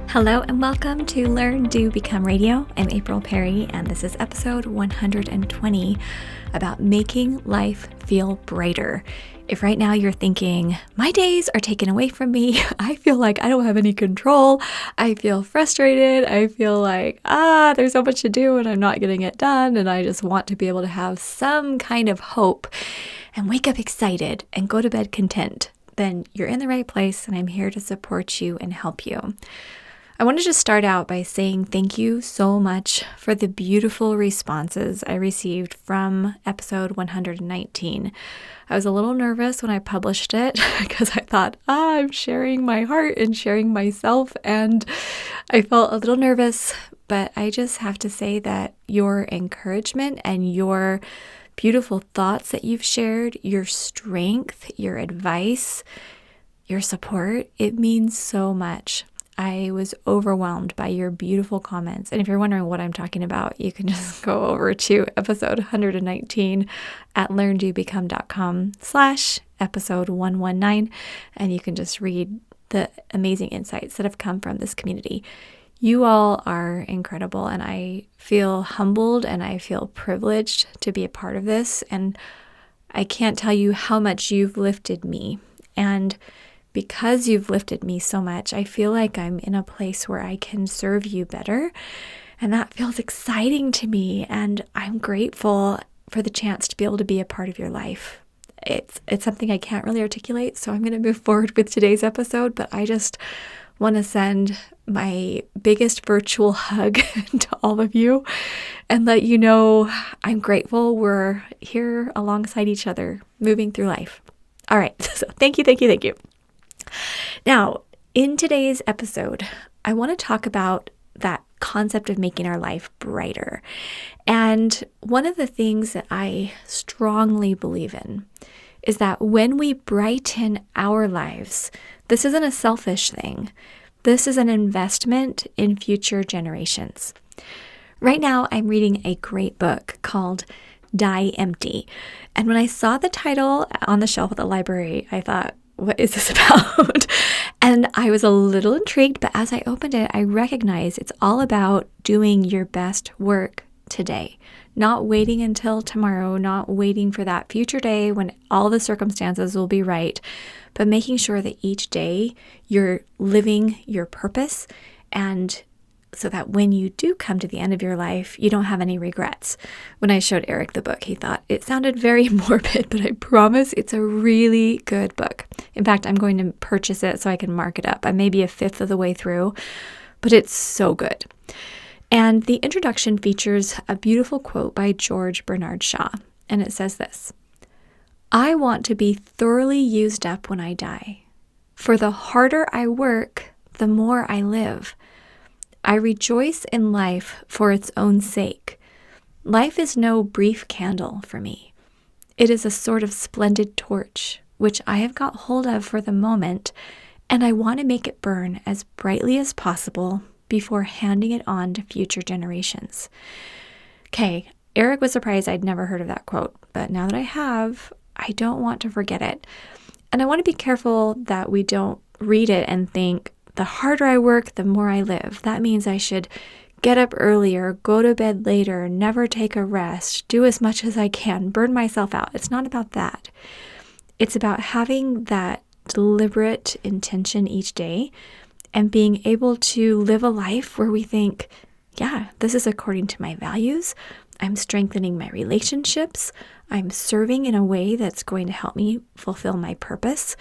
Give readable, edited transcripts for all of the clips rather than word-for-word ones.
Hello and welcome to Learn, Do, Become Radio. I'm April Perry, and this is episode 120 about making life feel brighter. If right now you're thinking, my days are taken away from me, I feel like I don't have any control, I feel frustrated, I feel like, there's so much to do and I'm not getting it done, and I just want to be able to have some kind of hope and wake up excited and go to bed content, then you're in the right place and I'm here to support you and help you. I want to just start out by saying thank you so much for the beautiful responses I received from episode 119. I was a little nervous when I published it because I thought, I'm sharing my heart and sharing myself, and I felt a little nervous, but I just have to say that your encouragement and your beautiful thoughts that you've shared, your strength, your advice, your support, it means so much. I was overwhelmed by your beautiful comments. And if you're wondering what I'm talking about, you can just go over to episode 119 at learndobecome.com/episode 119, and you can just read the amazing insights that have come from this community. You all are incredible, and I feel humbled and I feel privileged to be a part of this. And I can't tell you how much you've lifted me. And because you've lifted me so much, I feel like I'm in a place where I can serve you better. And that feels exciting to me. And I'm grateful for the chance to be able to be a part of your life. It's something I can't really articulate, so I'm going to move forward with today's episode. But I just want to send my biggest virtual hug to all of you and let you know I'm grateful we're here alongside each other, moving through life. All right. So thank you. Now, in today's episode, I want to talk about that concept of making our life brighter. And one of the things that I strongly believe in is that when we brighten our lives, this isn't a selfish thing. This is an investment in future generations. Right now, I'm reading a great book called Die Empty. And when I saw the title on the shelf at the library, I thought, what is this about? And I was a little intrigued, but as I opened it, I recognized it's all about doing your best work today, not waiting until tomorrow, not waiting for that future day when all the circumstances will be right, but making sure that each day you're living your purpose, and so that when you do come to the end of your life, you don't have any regrets. When I showed Eric the book, he thought it sounded very morbid, but I promise it's a really good book. In fact, I'm going to purchase it so I can mark it up. I may be a fifth of the way through, but it's so good. And the introduction features a beautiful quote by George Bernard Shaw, and it says this: "I want to be thoroughly used up when I die. For the harder I work, the more I live. I rejoice in life for its own sake. Life is no brief candle for me. It is a sort of splendid torch, which I have got hold of for the moment, and I want to make it burn as brightly as possible before handing it on to future generations." Okay, Eric was surprised I'd never heard of that quote, but now that I have, I don't want to forget it. And I want to be careful that we don't read it and think, the harder I work, the more I live. That means I should get up earlier, go to bed later, never take a rest, do as much as I can, burn myself out. It's not about that. It's about having that deliberate intention each day and being able to live a life where we think, yeah, this is according to my values. I'm strengthening my relationships. I'm serving in a way that's going to help me fulfill my purpose.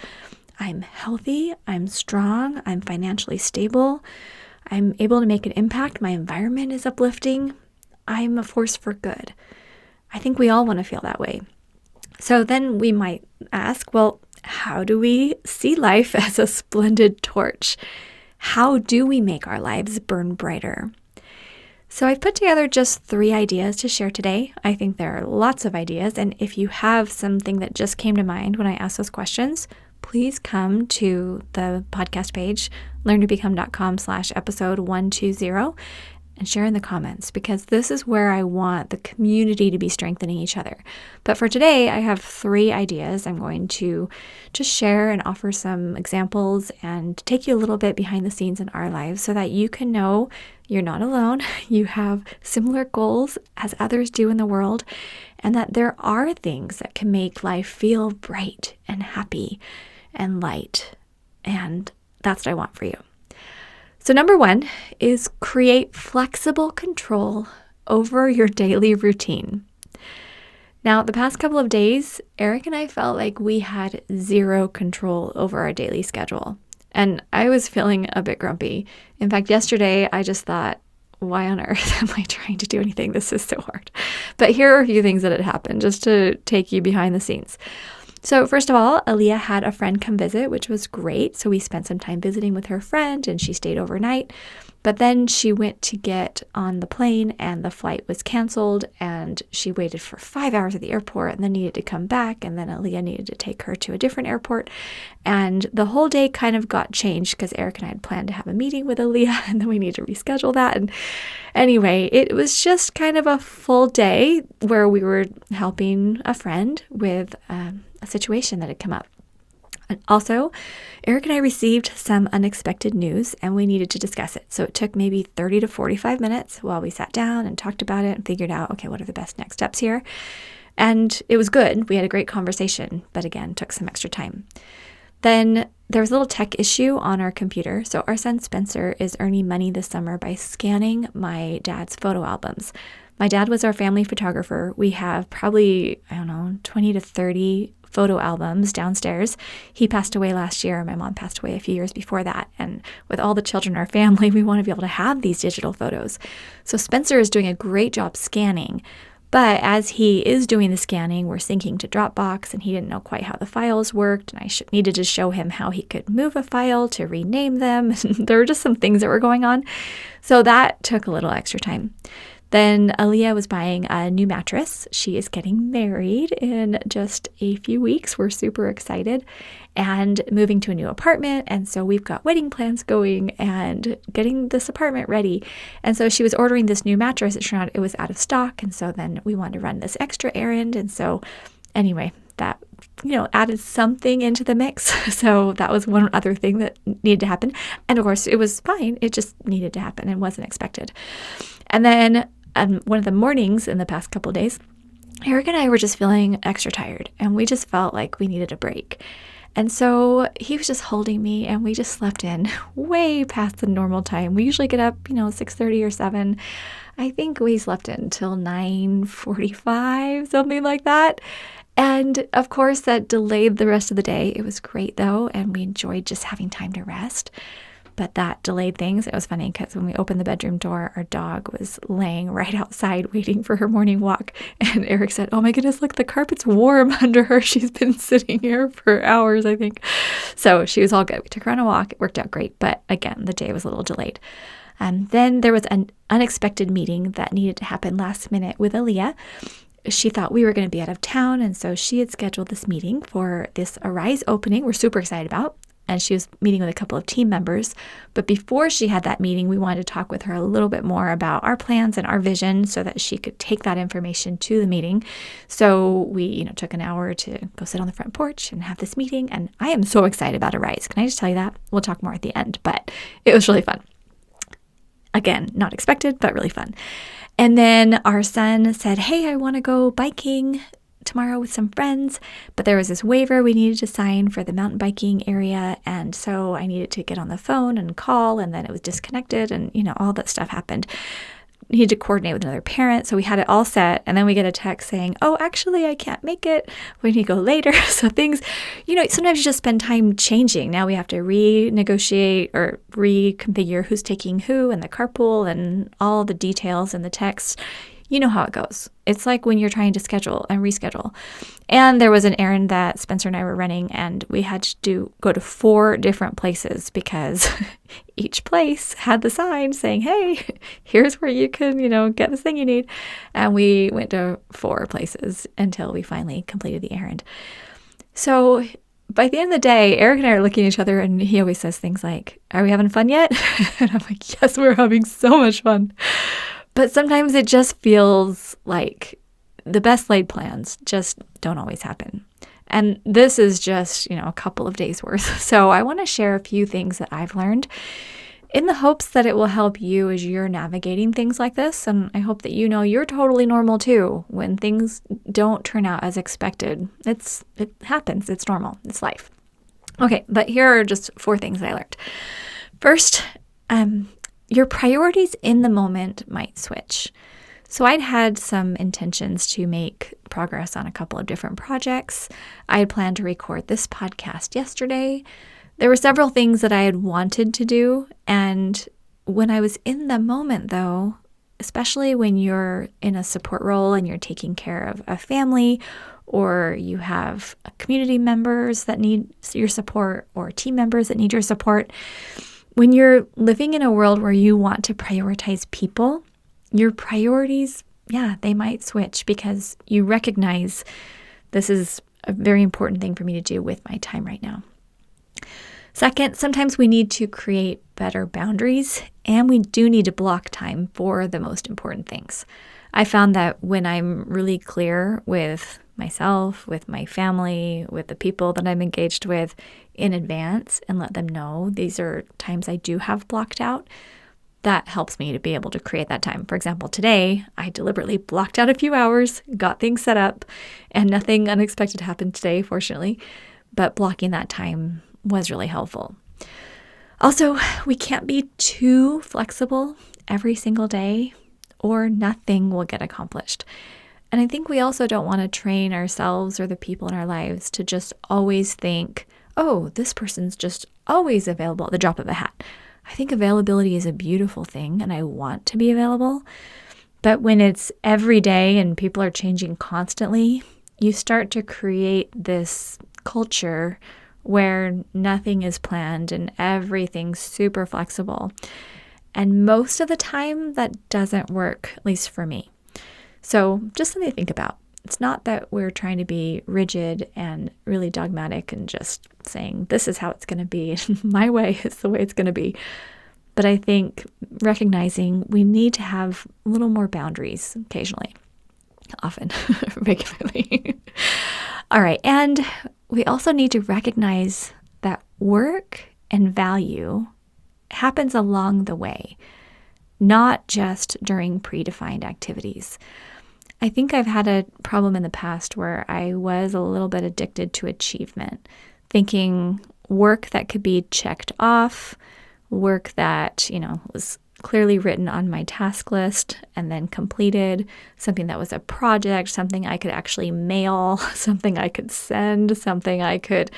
I'm healthy, I'm strong, I'm financially stable, I'm able to make an impact, my environment is uplifting, I'm a force for good. I think we all want to feel that way. So then we might ask, well, how do we see life as a splendid torch? How do we make our lives burn brighter? So I've put together just 3 ideas to share today. I think there are lots of ideas, and if you have something that just came to mind when I asked those questions, please come to the podcast page, learndobecome.com/episode 120, and share in the comments, because this is where I want the community to be strengthening each other. But for today, I have 3 ideas. I'm going to just share and offer some examples and take you a little bit behind the scenes in our lives so that you can know you're not alone. You have similar goals as others do in the world, and that there are things that can make life feel bright and happy and light. And that's what I want for you. So number 1 is create flexible control over your daily routine. Now, the past couple of days, Eric and I felt like we had 0 control over our daily schedule. And I was feeling a bit grumpy. In fact, yesterday, I just thought, why on earth am I trying to do anything? This is so hard. But here are a few things that had happened just to take you behind the scenes. So first of all, Aaliyah had a friend come visit, which was great. So we spent some time visiting with her friend and she stayed overnight. But then she went to get on the plane and the flight was canceled and she waited for 5 hours at the airport and then needed to come back. And then Aaliyah needed to take her to a different airport. And the whole day kind of got changed because Eric and I had planned to have a meeting with Aaliyah and then we needed to reschedule that. And anyway, it was just kind of a full day where we were helping a friend with a situation that had come up. And also, Eric and I received some unexpected news and we needed to discuss it. So it took maybe 30 to 45 minutes while we sat down and talked about it and figured out, okay, what are the best next steps here? And it was good. We had a great conversation, but again, took some extra time. Then there was a little tech issue on our computer. So our son Spencer is earning money this summer by scanning my dad's photo albums. My dad was our family photographer. We have probably, 20 to 30 photo albums downstairs. He passed away last year. My mom passed away a few years before that. And with all the children in our family, we want to be able to have these digital photos. So Spencer is doing a great job scanning. But as he is doing the scanning, we're syncing to Dropbox, and he didn't know quite how the files worked. And I needed to show him how he could move a file to rename them. There were just some things that were going on. So that took a little extra time. Then Aaliyah was buying a new mattress. She is getting married in just a few weeks. We're super excited and moving to a new apartment. And so we've got wedding plans going and getting this apartment ready. And so she was ordering this new mattress. It turned out it was out of stock. And so then we wanted to run this extra errand. And so anyway, that, added something into the mix. So that was one other thing that needed to happen. And of course, it was fine. It just needed to happen and wasn't expected. And then one of the mornings in the past couple of days, Eric and I were just feeling extra tired and we just felt like we needed a break. And so he was just holding me and we just slept in way past the normal time. We usually get up, 6:30 or 7. I think we slept in until 9:45, something like that. And of course, that delayed the rest of the day. It was great though, and we enjoyed just having time to rest. But that delayed things. It was funny because when we opened the bedroom door, our dog was laying right outside waiting for her morning walk. And Eric said, "Oh my goodness, look, the carpet's warm under her. She's been sitting here for hours, I think." So she was all good. We took her on a walk. It worked out great. But again, the day was a little delayed. Then there was an unexpected meeting that needed to happen last minute with Aaliyah. She thought we were going to be out of town. And so she had scheduled this meeting for this Arise opening we're super excited about. And she was meeting with a couple of team members. But before she had that meeting, we wanted to talk with her a little bit more about our plans and our vision so that she could take that information to the meeting. So we, took an hour to go sit on the front porch and have this meeting. And I am so excited about Arise. Can I just tell you that? We'll talk more at the end, but it was really fun. Again, not expected, but really fun. And then our son said, "Hey, I want to go biking tomorrow with some friends," but there was this waiver we needed to sign for the mountain biking area. And so I needed to get on the phone and call, and then it was disconnected and, all that stuff happened. Needed to coordinate with another parent. So we had it all set. And then we get a text saying, "Oh, actually, I can't make it. We need to go later." So things, sometimes you just spend time changing. Now we have to renegotiate or reconfigure who's taking who and the carpool and all the details in the text. You know how it goes. It's like when you're trying to schedule and reschedule. And there was an errand that Spencer and I were running, and we had to go to 4 different places because each place had the sign saying, "Hey, here's where you can, get this thing you need." And we went to 4 places until we finally completed the errand. So by the end of the day, Eric and I are looking at each other and he always says things like, "Are we having fun yet?" And I'm like, "Yes, we're having so much fun." But sometimes it just feels like the best laid plans just don't always happen. And this is just, a couple of days worth. So I want to share a few things that I've learned in the hopes that it will help you as you're navigating things like this. And I hope that you're totally normal too when things don't turn out as expected. It happens. It's normal. It's life. Okay, but here are just 4 things that I learned. First, your priorities in the moment might switch. So I'd had some intentions to make progress on a couple of different projects. I had planned to record this podcast yesterday. There were several things that I had wanted to do. And when I was in the moment, though, especially when you're in a support role and you're taking care of a family, or you have community members that need your support, or team members that need your support, when you're living in a world where you want to prioritize people, your priorities, they might switch because you recognize this is a very important thing for me to do with my time right now. Second, sometimes we need to create better boundaries, and we do need to block time for the most important things. I found that when I'm really clear with myself, with my family, with the people that I'm engaged with in advance and let them know these are times I do have blocked out, that helps me to be able to create that time. For example, today, I deliberately blocked out a few hours, got things set up, and nothing unexpected happened today, fortunately. But blocking that time was really helpful. Also, we can't be too flexible every single day or nothing will get accomplished. And I think we also don't want to train ourselves or the people in our lives to just always think, oh, this person's just always available at the drop of a hat. I think availability is a beautiful thing and I want to be available. But when it's every day and people are changing constantly, you start to create this culture where nothing is planned and everything's super flexible. And most of the time that doesn't work, at least for me. So just something to think about. It's not that we're trying to be rigid and really dogmatic and just saying, this is how it's going to be. My way is the way it's going to be. But I think recognizing we need to have a little more boundaries occasionally, often, regularly. All right. And we also need to recognize that work and value happens along the way, not just during predefined activities. I think I've had a problem in the past where I was a little bit addicted to achievement, thinking work that could be checked off, work that, was clearly written on my task list and then completed, something that was a project, something I could actually mail, something I could send, something I could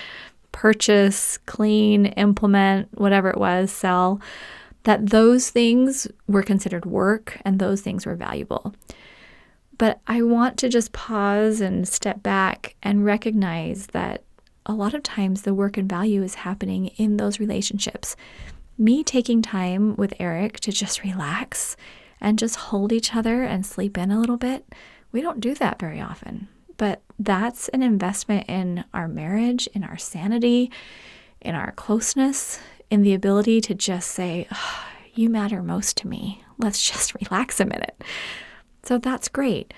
purchase, clean, implement, whatever it was, sell, that those things were considered work and those things were valuable. But I want to just pause and step back and recognize that a lot of times the work and value is happening in those relationships. Me taking time with Eric to just relax and just hold each other and sleep in a little bit, we don't do that very often. But that's an investment in our marriage, in our sanity, in our closeness, in the ability to just say, oh, you matter most to me. Let's just relax a minute. So that's great.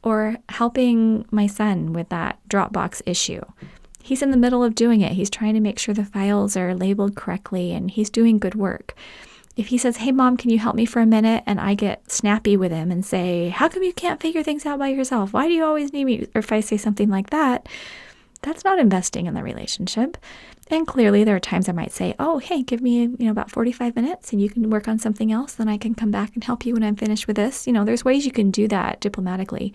Or helping my son with that Dropbox issue. He's in the middle of doing it. He's trying to make sure the files are labeled correctly and he's doing good work. If he says, hey, Mom, can you help me for a minute? And I get snappy with him and say, how come you can't figure things out by yourself? Why do you always need me? Or if I say something like that, that's not investing in the relationship. And clearly there are times I might say, oh, hey, give me, about 45 minutes and you can work on something else. Then I can come back and help you when I'm finished with this. There's ways you can do that diplomatically.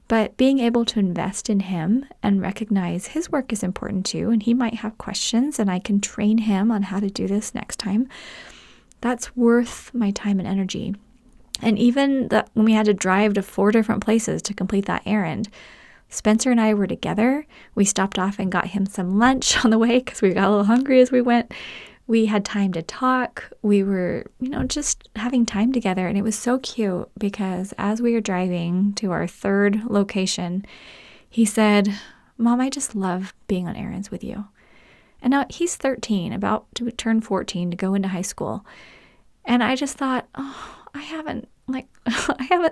But being able to invest in him and recognize his work is important too. And he might have questions and I can train him on how to do this next time. That's worth my time and energy. And even when we had to drive to 4 different places to complete that errand, Spencer and I were together. We stopped off and got him some lunch on the way because we got a little hungry as we went. We had time to talk. We were, just having time together. And it was so cute because as we were driving to our 3rd location, he said, Mom, I just love being on errands with you. And now he's 13, about to turn 14 to go into high school. And I just thought, I haven't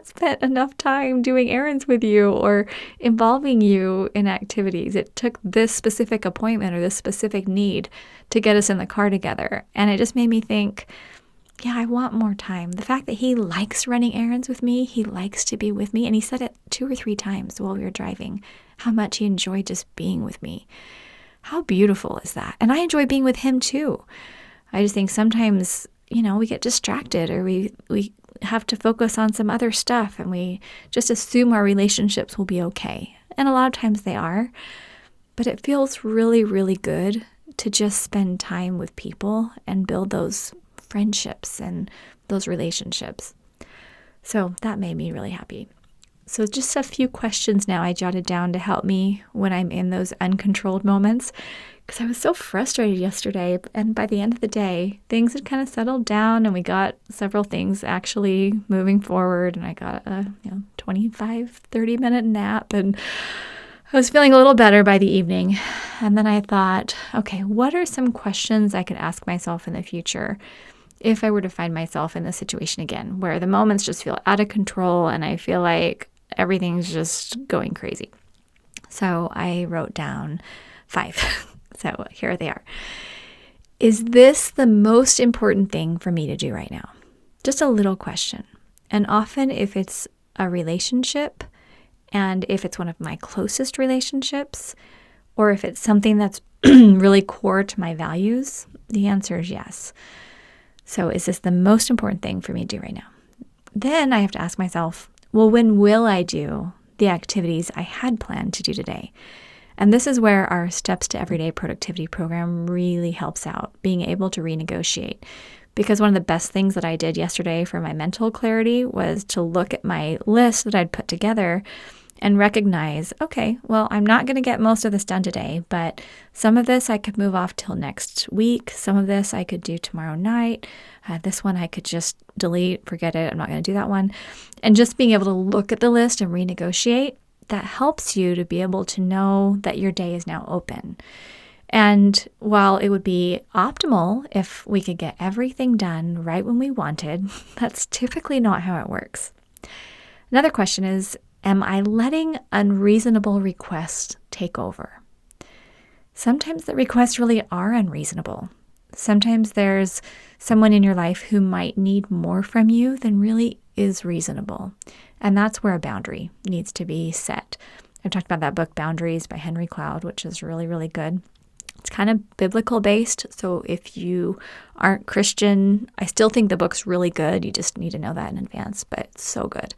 spent enough time doing errands with you or involving you in activities. It took this specific appointment or this specific need to get us in the car together. And it just made me think, yeah, I want more time. The fact that he likes running errands with me, he likes to be with me. And he said it 2 or 3 times while we were driving, how much he enjoyed just being with me. How beautiful is that? And I enjoy being with him too. I just think sometimes, we get distracted or we have to focus on some other stuff and we just assume our relationships will be okay. And a lot of times they are, but it feels really, really good to just spend time with people and build those friendships and those relationships. So that made me really happy. So just a few questions now I jotted down to help me when I'm in those uncontrolled moments, because I was so frustrated yesterday. And by the end of the day, things had kind of settled down and we got several things actually moving forward. And I got a 25, 30-minute nap and I was feeling a little better by the evening. And then I thought, okay, what are some questions I could ask myself in the future if I were to find myself in this situation again, where the moments just feel out of control and I feel like everything's just going crazy? So I wrote down 5. So here they are. Is this the most important thing for me to do right now? Just a little question. And often if it's a relationship and if it's one of my closest relationships, or if it's something that's really core to my values, the answer is yes. So is this the most important thing for me to do right now? Then I have to ask myself, well, when will I do the activities I had planned to do today? And this is where our Steps to Everyday Productivity program really helps out, being able to renegotiate. Because one of the best things that I did yesterday for my mental clarity was to look at my list that I'd put together and recognize, okay, well, I'm not going to get most of this done today, but some of this I could move off till next week. Some of this I could do tomorrow night. This one I could just delete, forget it. I'm not going to do that one. And just being able to look at the list and renegotiate, that helps you to be able to know that your day is now open. And while it would be optimal if we could get everything done right when we wanted, that's typically not how it works. Another question is, am I letting unreasonable requests take over? Sometimes the requests really are unreasonable. Sometimes there's someone in your life who might need more from you than really is reasonable. And that's where a boundary needs to be set. I've talked about that book, Boundaries by Henry Cloud, which is really, really good. It's kind of biblical based. So if you aren't Christian, I still think the book's really good. You just need to know that in advance, but it's so good.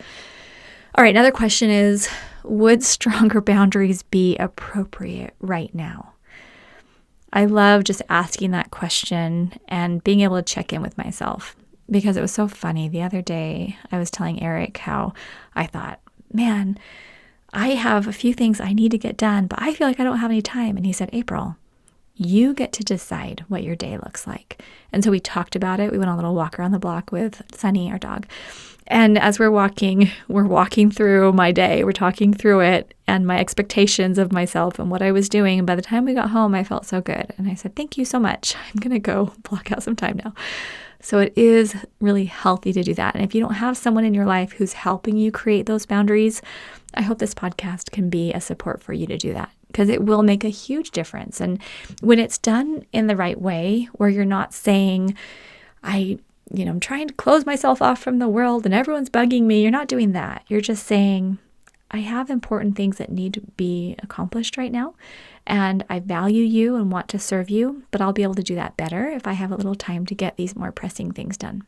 All right, another question is, would stronger boundaries be appropriate right now? I love just asking that question and being able to check in with myself, because it was so funny. The other day, I was telling Eric how I thought, man, I have a few things I need to get done, but I feel like I don't have any time. And he said, April, you get to decide what your day looks like. And so we talked about it. We went on a little walk around the block with Sunny, our dog. And as we're walking through my day. We're talking through it and my expectations of myself and what I was doing. And by the time we got home, I felt so good. And I said, thank you so much. I'm going to go block out some time now. So it is really healthy to do that. And if you don't have someone in your life who's helping you create those boundaries, I hope this podcast can be a support for you to do that, because it will make a huge difference. And when it's done in the right way, where you're not saying, I'm trying to close myself off from the world and everyone's bugging me. You're not doing that. You're just saying, I have important things that need to be accomplished right now, and I value you and want to serve you, but I'll be able to do that better if I have a little time to get these more pressing things done.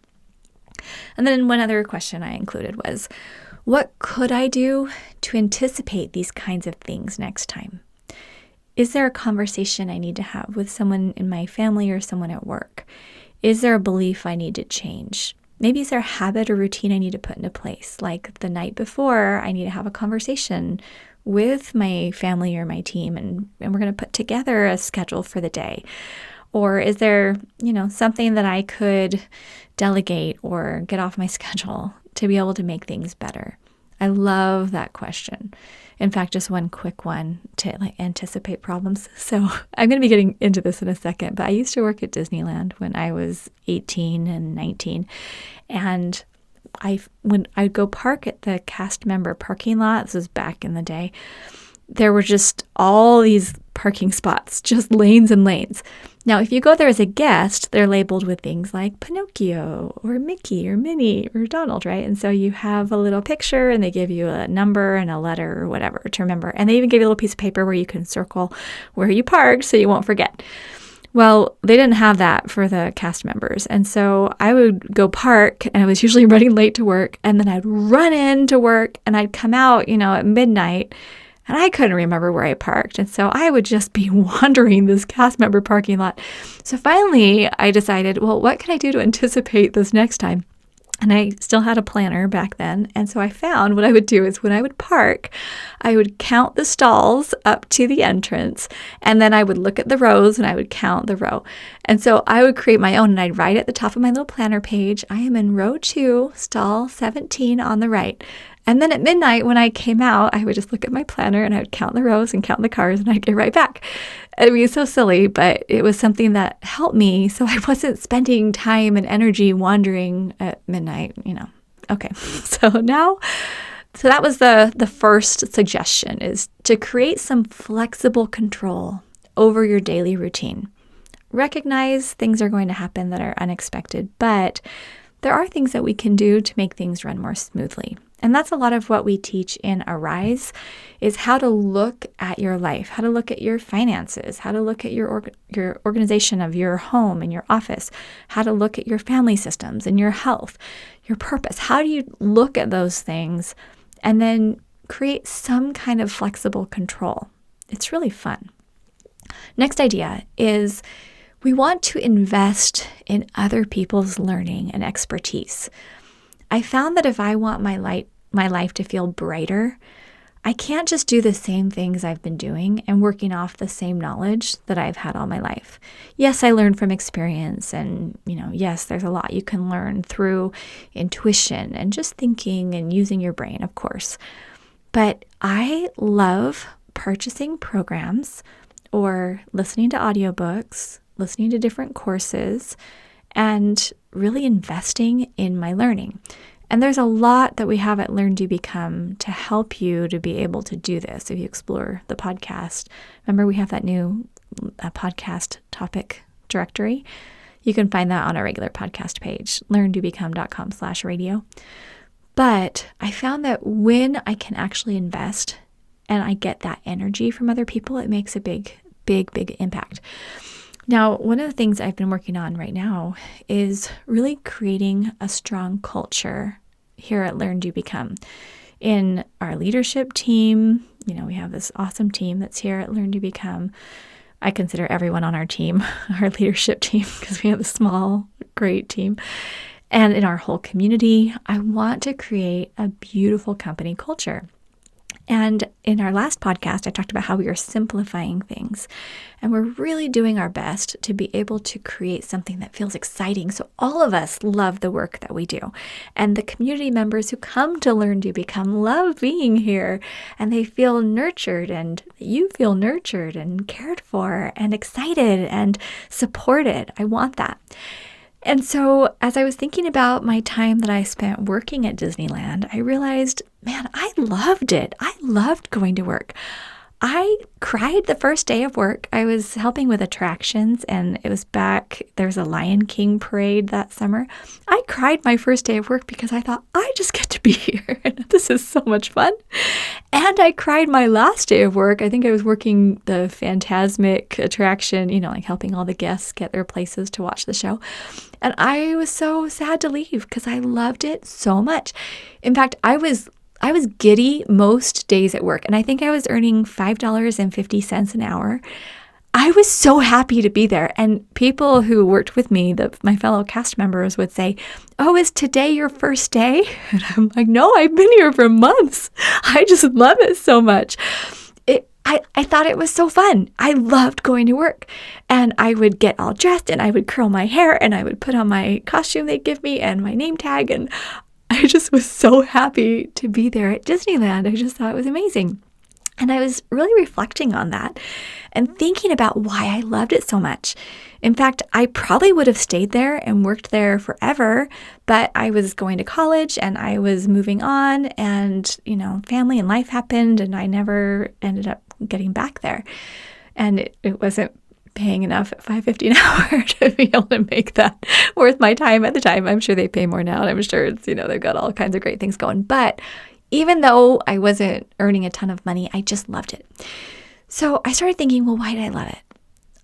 And then one other question I included was, what could I do to anticipate these kinds of things next time? Is there a conversation I need to have with someone in my family or someone at work? Is there a belief I need to change? Maybe is there a habit or routine I need to put into place? Like the night before, I need to have a conversation with my family or my team, and we're going to put together a schedule for the day. Or is there, something that I could delegate or get off my schedule to be able to make things better? I love that question. In fact, just one quick one to anticipate problems. So I'm going to be getting into this in a second, but I used to work at Disneyland when I was 18 and 19. And when I'd go park at the cast member parking lot, this was back in the day, there were just all these parking spots, just lanes and lanes. Now, if you go there as a guest, they're labeled with things like Pinocchio or Mickey or Minnie or Donald, right? And so you have a little picture and they give you a number and a letter or whatever to remember. And they even give you a little piece of paper where you can circle where you parked so you won't forget. Well, they didn't have that for the cast members. And so I would go park and I was usually running late to work. And then I'd run into work and I'd come out, at midnight. And I couldn't remember where I parked. And so I would just be wandering this cast member parking lot. So finally, I decided, well, what can I do to anticipate this next time? And I still had a planner back then. And so I found what I would do is when I would park, I would count the stalls up to the entrance. And then I would look at the rows and I would count the row. And so I would create my own and I'd write at the top of my little planner page, I am in row 2, stall 17 on the right. And then at midnight when I came out, I would just look at my planner and I would count the rows and count the cars and I'd get right back. I mean, it's so silly, but it was something that helped me so I wasn't spending time and energy wandering at midnight, Okay, so that was the first suggestion, is to create some flexible control over your daily routine. Recognize things are going to happen that are unexpected, but there are things that we can do to make things run more smoothly. And that's a lot of what we teach in Arise, is how to look at your life, how to look at your finances, how to look at your organization of your home and your office, how to look at your family systems and your health, your purpose. How do you look at those things and then create some kind of flexible control? It's really fun. Next idea is we want to invest in other people's learning and expertise. I found that if I want my life to feel brighter, I can't just do the same things I've been doing and working off the same knowledge that I've had all my life. Yes, I learned from experience and, yes, there's a lot you can learn through intuition and just thinking and using your brain, of course. But I love purchasing programs or listening to audiobooks, listening to different courses, and really investing in my learning. And there's a lot that we have at Learn, Do, Become to help you to be able to do this. If you explore the podcast, remember we have that new podcast topic directory. You can find that on our regular podcast page, learndobecome.com/radio. But I found that when I can actually invest and I get that energy from other people, it makes a big, big, big impact. Now, one of the things I've been working on right now is really creating a strong culture here at Learn, Do, Become. In our leadership team, we have this awesome team that's here at Learn, Do, Become. I consider everyone on our team our leadership team because we have a small, great team. And in our whole community, I want to create a beautiful company culture. And in our last podcast, I talked about how we are simplifying things. And we're really doing our best to be able to create something that feels exciting. So all of us love the work that we do. And the community members who come to Learn, Do, Become love being here. And they feel nurtured, and you feel nurtured and cared for and excited and supported. I want that. And so as I was thinking about my time that I spent working at Disneyland, I realized, man, I loved it. I loved going to work. I cried the first day of work. I was helping with attractions, and it was there was a Lion King parade that summer. I cried my first day of work because I thought, I just get to be here. This is so much fun. And I cried my last day of work. I think I was working the Fantasmic attraction, like helping all the guests get their places to watch the show. And I was so sad to leave because I loved it so much. In fact, I was giddy most days at work, and I think I was earning $5.50 an hour. I was so happy to be there, and people who worked with me, my fellow cast members, would say, "Oh, is today your first day?" And I'm like, "No, I've been here for months. I just love it so much." I thought it was so fun. I loved going to work, and I would get all dressed, and I would curl my hair, and I would put on my costume they'd give me and my name tag, and I just was so happy to be there at Disneyland. I just thought it was amazing. And I was really reflecting on that and thinking about why I loved it so much. In fact, I probably would have stayed there and worked there forever, but I was going to college and I was moving on and, family and life happened and I never ended up getting back there. And it wasn't paying enough at $5.50 an hour to be able to make that worth my time at the time. I'm sure they pay more now, and I'm sure it's, they've got all kinds of great things going. But even though I wasn't earning a ton of money, I just loved it. So I started thinking, well, why did I love it?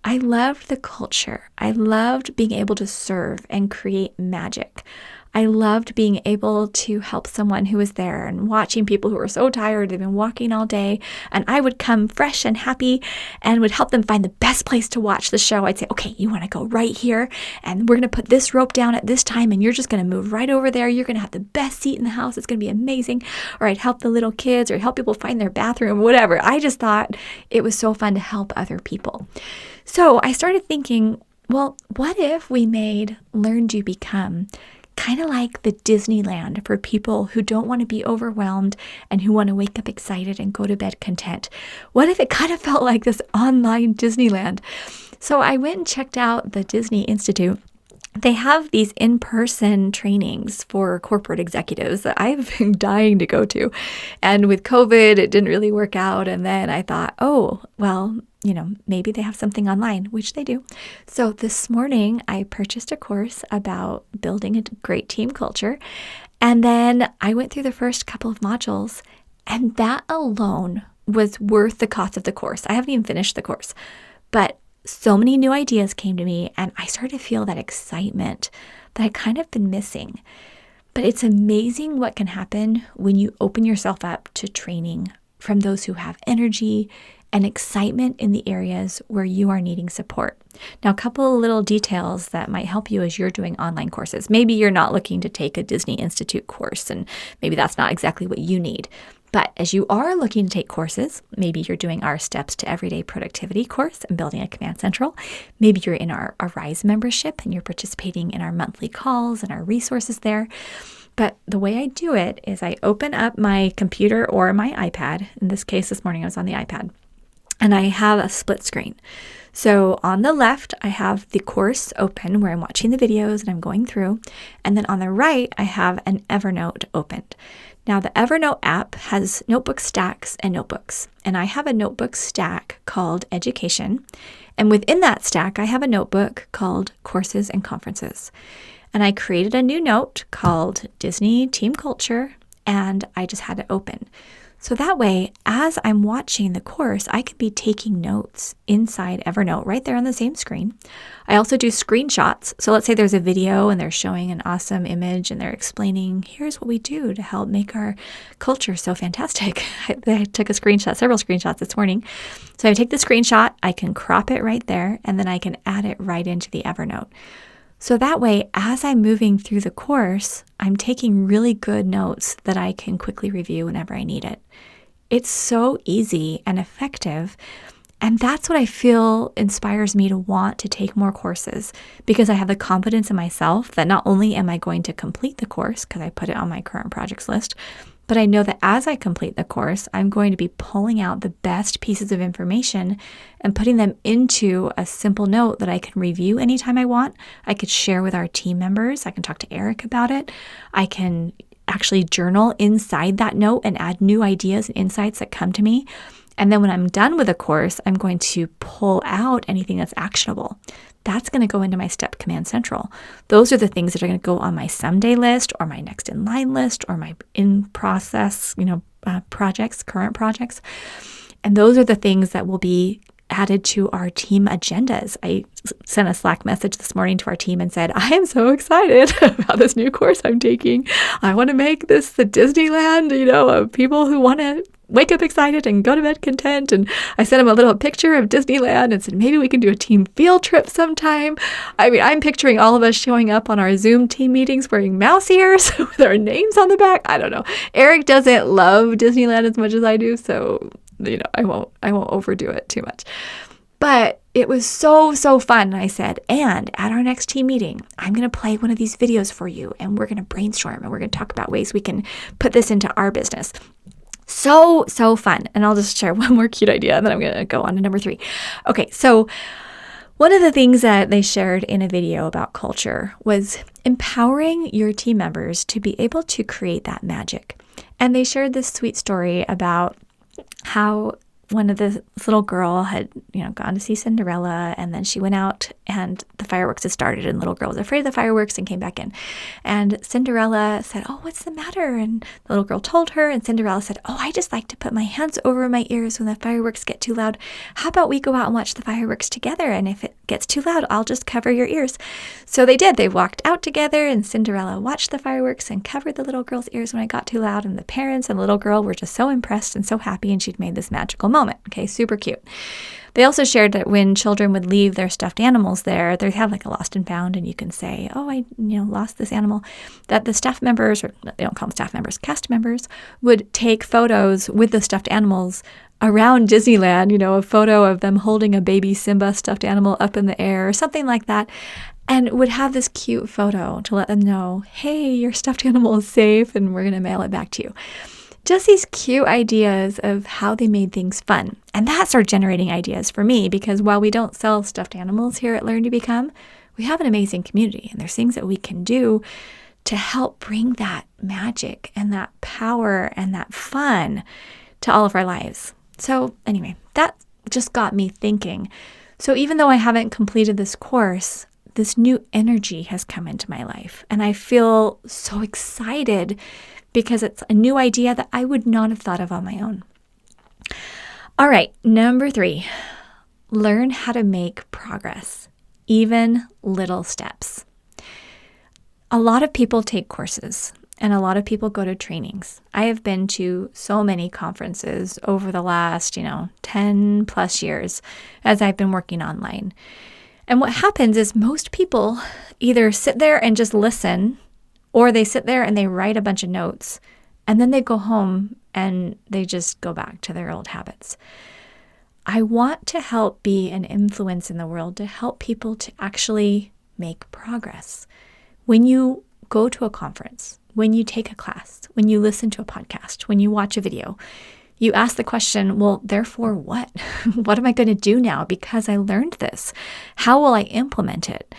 I loved the culture. I loved being able to serve and create magic. I loved being able to help someone who was there and watching people who were so tired, they've been walking all day, and I would come fresh and happy and would help them find the best place to watch the show. I'd say, okay, you want to go right here, and we're going to put this rope down at this time, and you're just going to move right over there. You're going to have the best seat in the house. It's going to be amazing. Or I'd help the little kids or help people find their bathroom, whatever. I just thought it was so fun to help other people. So I started thinking, well, what if we made Learn, Do, Become kind of like the Disneyland for people who don't want to be overwhelmed and who want to wake up excited and go to bed content? What if it kind of felt like this online Disneyland? So I went and checked out the Disney Institute. They have these in-person trainings for corporate executives that I've been dying to go to. And with COVID, it didn't really work out. And then I thought, oh, well, maybe they have something online, which they do. So this morning, I purchased a course about building a great team culture. And then I went through the first couple of modules, and that alone was worth the cost of the course. I haven't even finished the course, but so many new ideas came to me, and I started to feel that excitement that I kind of been missing. But it's amazing what can happen when you open yourself up to training from those who have energy and excitement in the areas where you are needing support. Now, a couple of little details that might help you as you're doing online courses. Maybe you're not looking to take a Disney Institute course, and maybe that's not exactly what you need. But as you are looking to take courses, maybe you're doing our Steps to Everyday Productivity course and building a Command Central. Maybe you're in our Rise membership and you're participating in our monthly calls and our resources there. But the way I do it is I open up my computer or my iPad. In this case, this morning I was on the iPad. And I have a split screen. So on the left, I have the course open where I'm watching the videos and I'm going through. And then on the right, I have an Evernote opened. Now, the Evernote app has notebook stacks and notebooks. And I have a notebook stack called Education. And within that stack, I have a notebook called Courses and Conferences. And I created a new note called Disney Team Culture, and I just had it open. So that way, as I'm watching the course, I can be taking notes inside Evernote right there on the same screen. I also do screenshots. So let's say there's a video and they're showing an awesome image and they're explaining, here's what we do to help make our culture so fantastic. I took a screenshot, several screenshots this morning. So I take the screenshot, I can crop it right there, and then I can add it right into the Evernote. So that way, as I'm moving through the course, I'm taking really good notes that I can quickly review whenever I need it. It's so easy and effective. And that's what I feel inspires me to want to take more courses, because I have the confidence in myself that not only am I going to complete the course because I put it on my current projects list, but I know that as I complete the course, I'm going to be pulling out the best pieces of information and putting them into a simple note that I can review anytime I want. I could share with our team members. I can talk to Eric about it. I can actually journal inside that note and add new ideas and insights that come to me. And then when I'm done with a course, I'm going to pull out anything that's actionable. That's going to go into my Step Command Central. Those are the things that are going to go on my someday list or my next in line list or my in process, projects, current projects. And those are the things that will be added to our team agendas. I sent a Slack message this morning to our team and said, I am so excited about this new course I'm taking. I want to make this the Disneyland, of people who want to wake up excited and go to bed content. And I sent him a little picture of Disneyland and said, maybe we can do a team field trip sometime. I mean, I'm picturing all of us showing up on our Zoom team meetings wearing mouse ears with our names on the back. I don't know. Eric doesn't love Disneyland as much as I do, so I won't overdo it too much. But it was so, so fun. And I said, and at our next team meeting, I'm going to play one of these videos for you and we're going to brainstorm and we're going to talk about ways we can put this into our business. So, so fun. And I'll just share one more cute idea and then I'm going to go on to number 3. Okay, so one of the things that they shared in a video about culture was empowering your team members to be able to create that magic. And they shared this sweet story about how this little girl had, gone to see Cinderella, and then she went out and the fireworks had started, and the little girl was afraid of the fireworks and came back in. And Cinderella said, "Oh, what's the matter?" And the little girl told her, and Cinderella said, "Oh, I just like to put my hands over my ears when the fireworks get too loud. How about we go out and watch the fireworks together? And if it gets too loud, I'll just cover your ears." So they did. They walked out together, and Cinderella watched the fireworks and covered the little girl's ears when it got too loud. And the parents and the little girl were just so impressed and so happy, and she'd made this magical moment. Okay, super cute. They also shared that when children would leave their stuffed animals there, they have like a lost and found, and you can say, "Oh, I lost this animal," that the staff members, or they don't call them staff members, cast members, would take photos with the stuffed animals around Disneyland, a photo of them holding a baby Simba stuffed animal up in the air or something like that, and would have this cute photo to let them know, "Hey, your stuffed animal is safe and we're going to mail it back to you." Just these cute ideas of how they made things fun. And that started generating ideas for me, because while we don't sell stuffed animals here at Learn to Become, we have an amazing community, and there's things that we can do to help bring that magic and that power and that fun to all of our lives. So anyway, that just got me thinking. So even though I haven't completed this course, this new energy has come into my life, and I feel so excited because it's a new idea that I would not have thought of on my own. All right, number 3, learn how to make progress, even little steps. A lot of people take courses, and a lot of people go to trainings. I have been to so many conferences over the last, 10 plus years as I've been working online. And what happens is most people either sit there and just listen, or they sit there and they write a bunch of notes, and then they go home and they just go back to their old habits. I want to help be an influence in the world, to help people to actually make progress. When you go to a conference, when you take a class, when you listen to a podcast, when you watch a video, you ask the question, well, therefore what? What am I going to do now because I learned this? How will I implement it?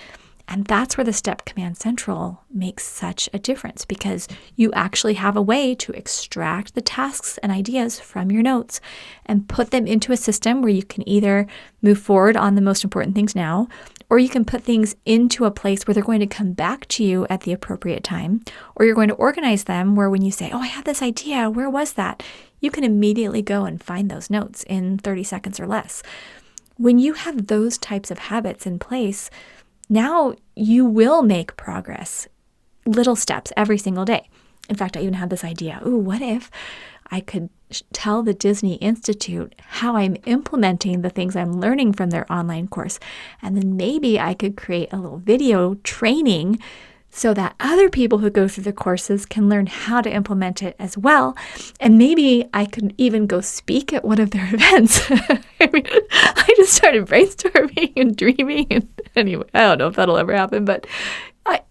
And that's where the Step Command Central makes such a difference, because you actually have a way to extract the tasks and ideas from your notes and put them into a system where you can either move forward on the most important things now, or you can put things into a place where they're going to come back to you at the appropriate time, or you're going to organize them where when you say, "Oh, I had this idea, where was that?" you can immediately go and find those notes in 30 seconds or less. When you have those types of habits in place, now you will make progress, little steps every single day. In fact, I even had this idea, what if I could tell the Disney Institute how I'm implementing the things I'm learning from their online course, and then maybe I could create a little video training so that other people who go through the courses can learn how to implement it as well. And maybe I could even go speak at one of their events. I just started brainstorming and dreaming. And anyway, I don't know if that'll ever happen, but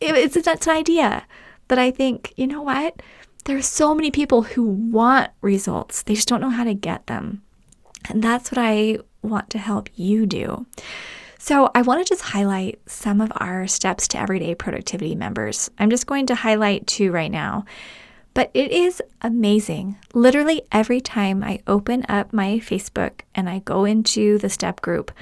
it's an idea that I think, you know what? There are so many people who want results. They just don't know how to get them. And that's what I want to help you do. So I want to just highlight some of our Steps to Everyday Productivity members. I'm just going to highlight 2 right now, but it is amazing. Literally every time I open up my Facebook and I go into the STEP group,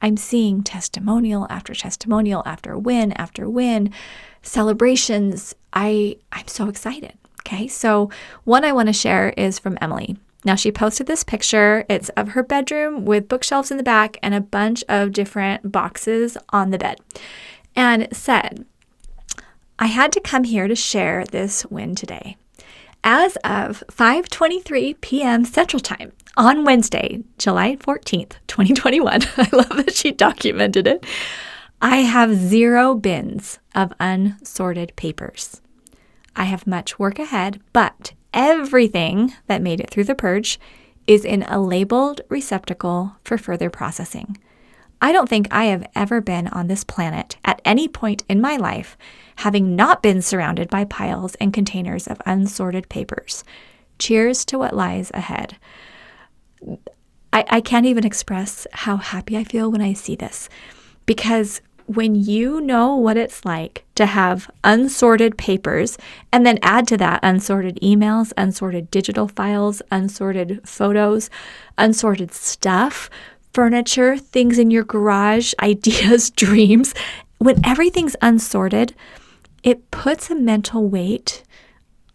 I'm seeing testimonial after win, celebrations. I'm so excited. Okay, so one I want to share is from Emily. Now, she posted this picture. It's of her bedroom with bookshelves in the back and a bunch of different boxes on the bed. And it said, "I had to come here to share this win today. As of 5:23 p.m. Central Time on Wednesday, July 14th, 2021, I love that she documented it, I have 0 bins of unsorted papers. I have much work ahead, but everything that made it through the purge is in a labeled receptacle for further processing. I don't think I have ever been on this planet at any point in my life having not been surrounded by piles and containers of unsorted papers. Cheers to what lies ahead. I can't even express how happy I feel when I see this, because when you know what it's like to have unsorted papers and then add to that unsorted emails, unsorted digital files, unsorted photos, unsorted stuff, furniture, things in your garage, ideas, dreams, when everything's unsorted, it puts a mental weight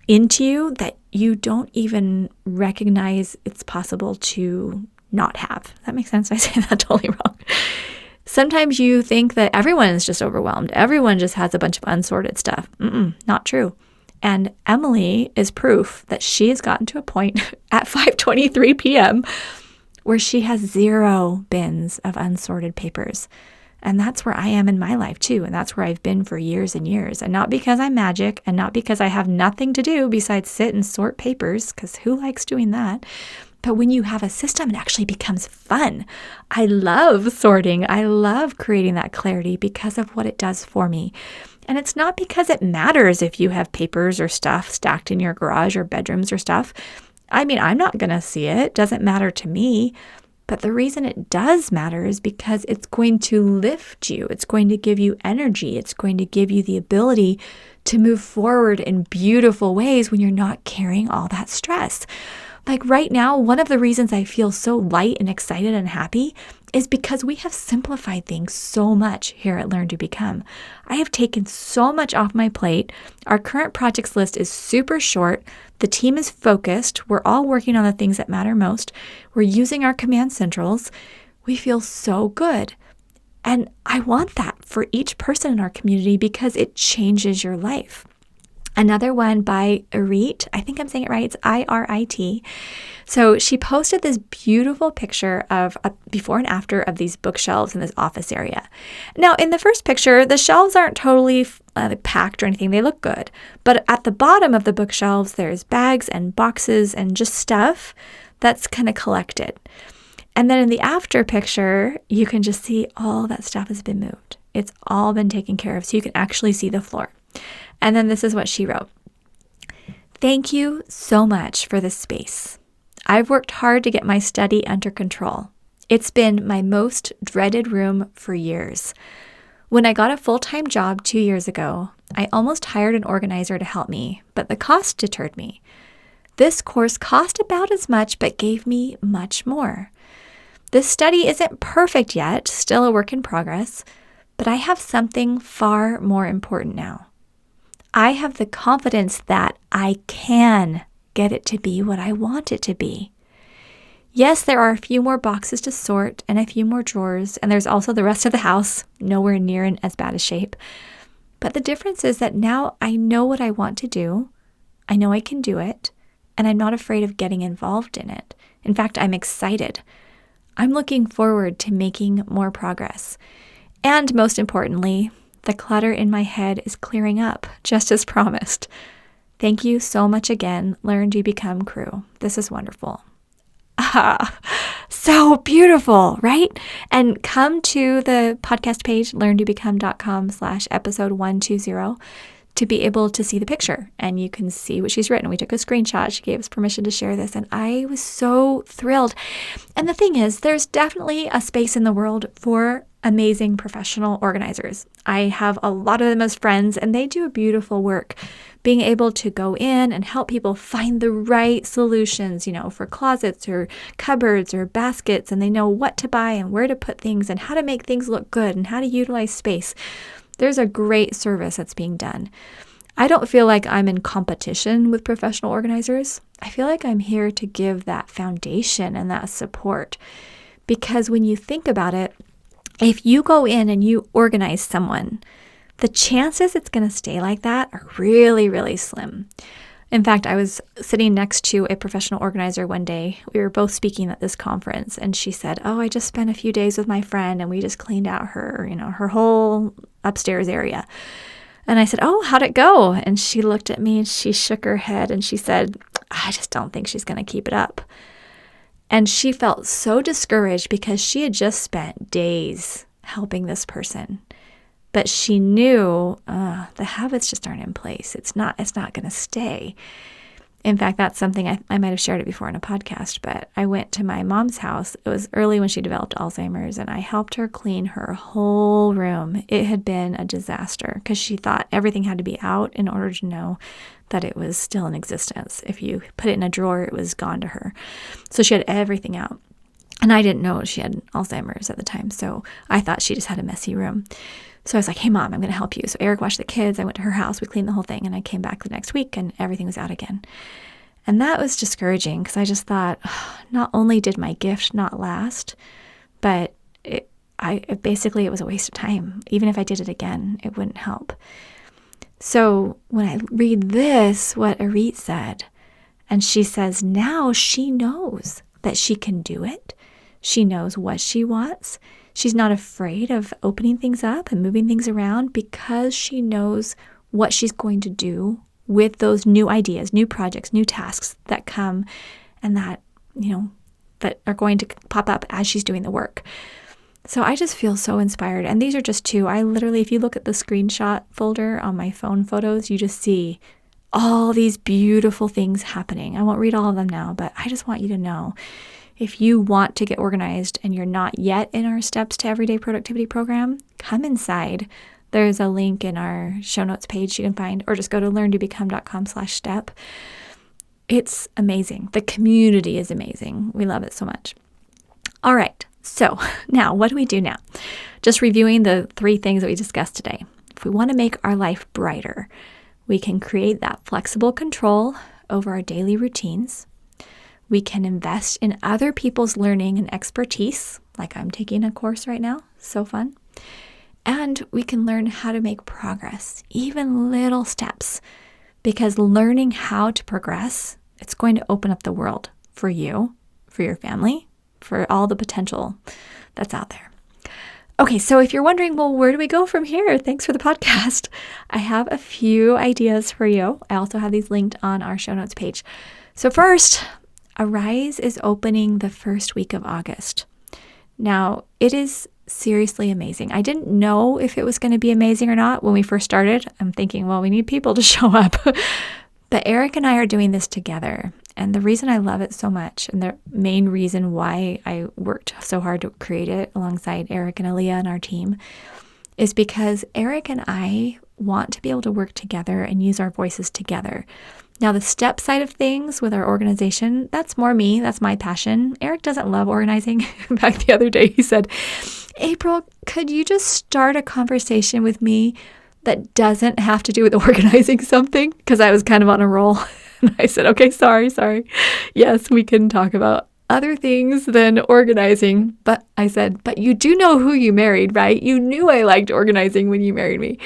into you that you don't even recognize it's possible to not have. That makes sense? I say that totally wrong. Sometimes you think that everyone is just overwhelmed. Everyone just has a bunch of unsorted stuff. Not true. And Emily is proof that she has gotten to a point at 5:23 p.m. where she has 0 bins of unsorted papers. And that's where I am in my life too. And that's where I've been for years and years. And not because I'm magic and not because I have nothing to do besides sit and sort papers, because who likes doing that? But when you have a system, it actually becomes fun. I love sorting. I love creating that clarity because of what it does for me. And it's not because it matters if you have papers or stuff stacked in your garage or bedrooms or stuff. I mean, I'm not going to see it. It doesn't matter to me. But the reason it does matter is because it's going to lift you. It's going to give you energy. It's going to give you the ability to move forward in beautiful ways when you're not carrying all that stress. Like right now, one of the reasons I feel so light and excited and happy is because we have simplified things so much here at Learn to Become. I have taken so much off my plate. Our current projects list is super short. The team is focused. We're all working on the things that matter most. We're using our command centrals. We feel so good. And I want that for each person in our community because it changes your life. Another one by Irit, I think I'm saying it right, it's IRIT. So she posted this beautiful picture of a before and after of these bookshelves in this office area. Now, in the first picture, the shelves aren't totally packed or anything. They look good. But at the bottom of the bookshelves, there's bags and boxes and just stuff that's kind of collected. And then in the after picture, you can just see all that stuff has been moved. It's all been taken care of, so you can actually see the floor. And then this is what she wrote. Thank you so much for this space. I've worked hard to get my study under control. It's been my most dreaded room for years. When I got a full-time job 2 years ago, I almost hired an organizer to help me, but the cost deterred me. This course cost about as much, but gave me much more. This study isn't perfect yet, still a work in progress, but I have something far more important now. I have the confidence that I can get it to be what I want it to be. Yes, there are a few more boxes to sort and a few more drawers, and there's also the rest of the house, nowhere near in as bad a shape. But the difference is that now I know what I want to do, I know I can do it, and I'm not afraid of getting involved in it. In fact, I'm excited. I'm looking forward to making more progress. And most importantly, the clutter in my head is clearing up, just as promised. Thank you so much again, Learn to Become crew. This is wonderful. So beautiful, right? And come to the podcast page, learntobecome.com/episode 120 to be able to see the picture. And you can see what she's written. We took a screenshot. She gave us permission to share this. And I was so thrilled. And the thing is, there's definitely a space in the world for amazing professional organizers. I have a lot of them as friends, and they do beautiful work being able to go in and help people find the right solutions, for closets or cupboards or baskets, and they know what to buy and where to put things and how to make things look good and how to utilize space. There's a great service that's being done. I don't feel like I'm in competition with professional organizers. I feel like I'm here to give that foundation and that support. Because when you think about it, if you go in and you organize someone, the chances it's going to stay like that are really, really slim. In fact, I was sitting next to a professional organizer one day. We were both speaking at this conference, and she said, I just spent a few days with my friend, and we just cleaned out her whole upstairs area. And I said, how'd it go? And she looked at me and she shook her head and she said, I just don't think she's going to keep it up. And she felt so discouraged because she had just spent days helping this person. But she knew the habits just aren't in place. It's not going to stay. In fact, that's something I might have shared it before in a podcast, but I went to my mom's house. It was early when she developed Alzheimer's, and I helped her clean her whole room. It had been a disaster because she thought everything had to be out in order to know that it was still in existence. If you put it in a drawer, it was gone to her. So she had everything out. And I didn't know she had Alzheimer's at the time, so I thought she just had a messy room. So I was like, hey, Mom, I'm going to help you. So Eric watched the kids. I went to her house. We cleaned the whole thing. And I came back the next week and everything was out again. And that was discouraging because I just thought, not only did my gift not last, but it was a waste of time. Even if I did it again, it wouldn't help. So when I read this, what Arit said, and she says now she knows that she can do it. She knows what she wants. She's not afraid of opening things up and moving things around because she knows what she's going to do with those new ideas, new projects, new tasks that come and that are going to pop up as she's doing the work. So I just feel so inspired. And these are just two. I literally, if you look at the screenshot folder on my phone photos, you just see all these beautiful things happening. I won't read all of them now, but I just want you to know, if you want to get organized and you're not yet in our Steps to Everyday Productivity program, come inside. There's a link in our show notes page you can find, or just go to learntobecome.com/step. It's amazing. The community is amazing. We love it so much. All right. So now what do we do now? Just reviewing the 3 things that we discussed today. If we want to make our life brighter, we can create that flexible control over our daily routines. We can invest in other people's learning and expertise, like I'm taking a course right now. So fun. And we can learn how to make progress, even little steps, because learning how to progress, it's going to open up the world for you, for your family, for all the potential that's out there. Okay, so if you're wondering, well, where do we go from here? Thanks for the podcast. I have a few ideas for you. I also have these linked on our show notes page. So first, Arise is opening the first week of August. Now, it is seriously amazing. I didn't know if it was going to be amazing or not when we first started. I'm thinking, well, we need people to show up. But Eric and I are doing this together. And the reason I love it so much, and the main reason why I worked so hard to create it alongside Eric and Aaliyah and our team, is because Eric and I want to be able to work together and use our voices together. Now, the step side of things with our organization, that's more me. That's my passion. Eric doesn't love organizing. In fact, the other day he said, April, could you just start a conversation with me that doesn't have to do with organizing something? Because I was kind of on a roll. And I said, okay, sorry. Yes, we can talk about other things than organizing. But I said, but you do know who you married, right? You knew I liked organizing when you married me.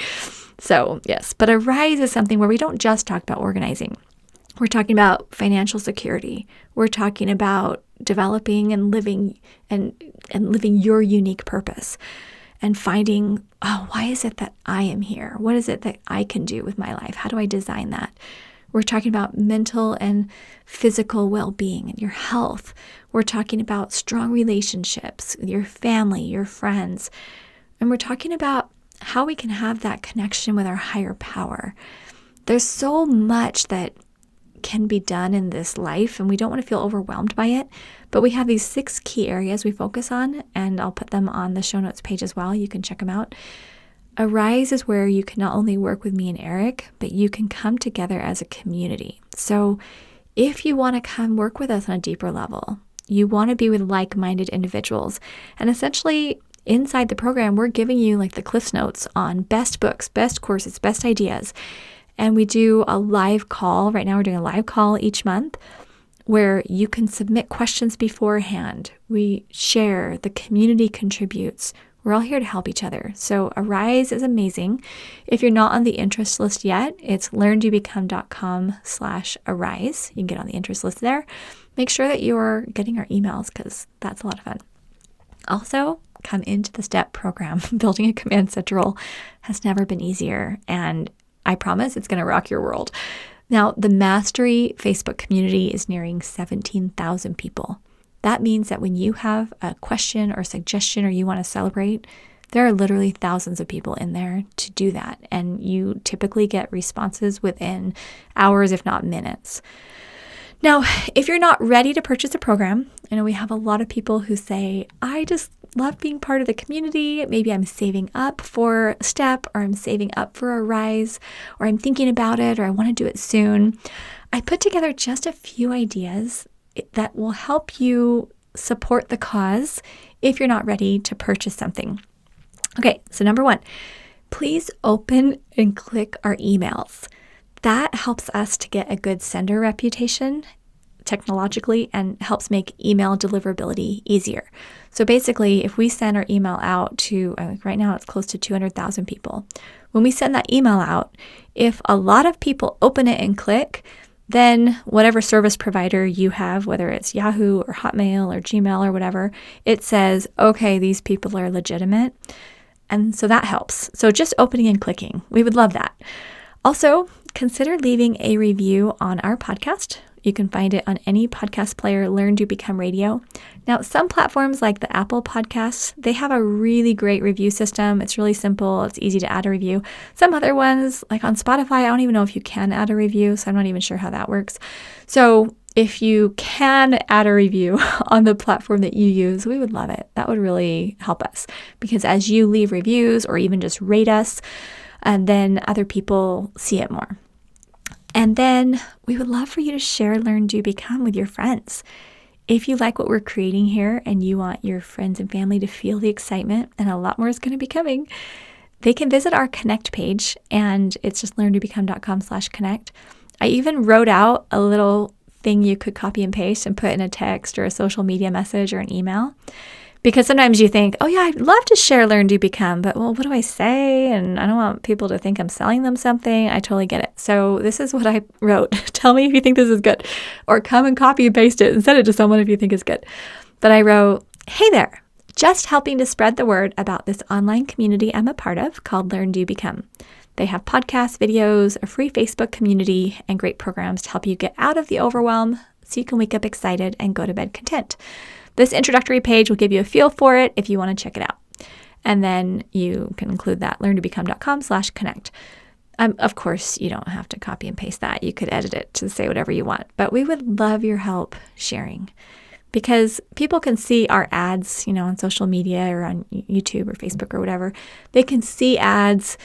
So yes, but Arise is something where we don't just talk about organizing. We're talking about financial security. We're talking about developing and living and living your unique purpose and finding, why is it that I am here? What is it that I can do with my life? How do I design that? We're talking about mental and physical well-being and your health. We're talking about strong relationships with your family, your friends. And we're talking about how we can have that connection with our higher power. There's so much that can be done in this life, and we don't want to feel overwhelmed by it. But we have these 6 key areas we focus on, and I'll put them on the show notes page as well. You can check them out. Arise is where you can not only work with me and Eric, but you can come together as a community. So if you want to come work with us on a deeper level, you want to be with like-minded individuals, and essentially inside the program, we're giving you like the Cliffs Notes on best books, best courses, best ideas. And we do a live call. Right now we're doing a live call each month where you can submit questions beforehand. We share, the community contributes. We're all here to help each other. So Arise is amazing. If you're not on the interest list yet, it's learntobecome.com/arise. You can get on the interest list there. Make sure that you're getting our emails because that's a lot of fun. Also, come into the STEP program. Building a Command Center role has never been easier, and I promise it's going to rock your world. Now, the Mastery Facebook community is nearing 17,000 people. That means that when you have a question or suggestion or you want to celebrate, there are literally thousands of people in there to do that. And you typically get responses within hours, if not minutes. Now, if you're not ready to purchase a program, I know we have a lot of people who say, I just love being part of the community. Maybe I'm saving up for a step, or I'm saving up for a rise, or I'm thinking about it, or I want to do it soon. I put together just a few ideas that will help you support the cause if you're not ready to purchase something. Okay, so number one, please open and click our emails. That helps us to get a good sender reputation technologically and helps make email deliverability easier. So basically, if we send our email out to, right now it's close to 200,000 people. When we send that email out, if a lot of people open it and click, then whatever service provider you have, whether it's Yahoo or Hotmail or Gmail or whatever, it says, okay, these people are legitimate. And so that helps. So just opening and clicking, we would love that. Also, consider leaving a review on our podcast. You can find it on any podcast player, Learn, Do, Become Radio. Now, some platforms like the Apple Podcasts, they have a really great review system. It's really simple. It's easy to add a review. Some other ones, like on Spotify, I don't even know if you can add a review, so I'm not even sure how that works. So if you can add a review on the platform that you use, we would love it. That would really help us, because as you leave reviews or even just rate us, and then other people see it more. And then we would love for you to share Learn, Do, Become with your friends. If you like what we're creating here and you want your friends and family to feel the excitement, and a lot more is going to be coming, they can visit our Connect page, and it's just learndobecome.com/connect. I even wrote out a little thing you could copy and paste and put in a text or a social media message or an email. Because sometimes you think, oh yeah, I'd love to share Learn, Do, Become, but well, what do I say? And I don't want people to think I'm selling them something. I totally get it. So this is what I wrote. Tell me if you think this is good, or come and copy and paste it and send it to someone if you think it's good. But I wrote, hey there, just helping to spread the word about this online community I'm a part of called Learn, Do, Become. They have podcasts, videos, a free Facebook community, and great programs to help you get out of the overwhelm so you can wake up excited and go to bed content. This introductory page will give you a feel for it if you want to check it out. And then you can include that learndobecome.com/connect. Of course, you don't have to copy and paste that. You could edit it to say whatever you want. But we would love your help sharing, because people can see our ads, on social media or on YouTube or Facebook or whatever. They can see ads,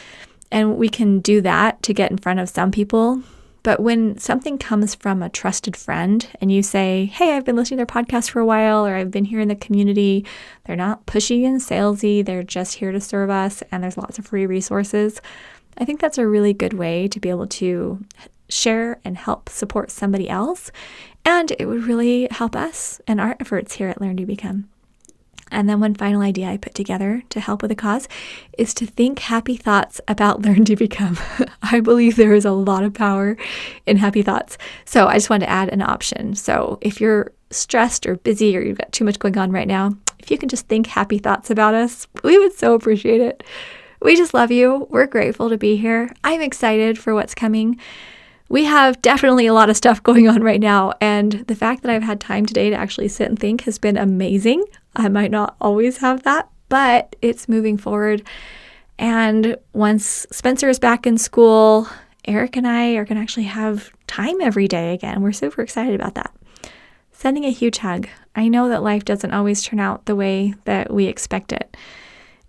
and we can do that to get in front of some people. But when something comes from a trusted friend and you say, hey, I've been listening to their podcast for a while, or I've been here in the community, they're not pushy and salesy, they're just here to serve us, and there's lots of free resources. I think that's a really good way to be able to share and help support somebody else. And it would really help us and our efforts here at Learn, Do, Become. And then one final idea I put together to help with the cause is to think happy thoughts about Learn, Do, Become. I believe there is a lot of power in happy thoughts. So I just wanted to add an option. So if you're stressed or busy or you've got too much going on right now, if you can just think happy thoughts about us, we would so appreciate it. We just love you. We're grateful to be here. I'm excited for what's coming. We have definitely a lot of stuff going on right now, and the fact that I've had time today to actually sit and think has been amazing. I might not always have that, but it's moving forward. And once Spencer is back in school, Eric and I are going to actually have time every day again. We're super excited about that. Sending a huge hug. I know that life doesn't always turn out the way that we expect it.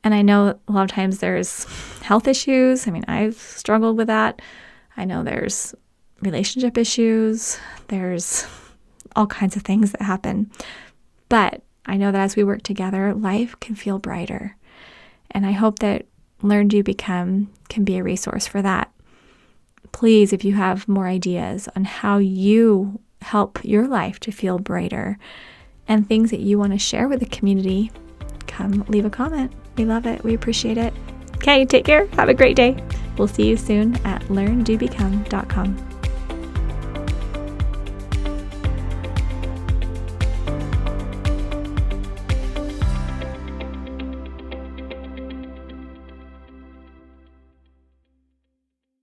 And I know a lot of times there's health issues. I've struggled with that. I know there's relationship issues. There's all kinds of things that happen. But I know that as we work together, life can feel brighter. And I hope that Learn, Do, Become can be a resource for that. Please, if you have more ideas on how you help your life to feel brighter and things that you want to share with the community, come leave a comment. We love it. We appreciate it. Okay, take care. Have a great day. We'll see you soon at learndobecome.com.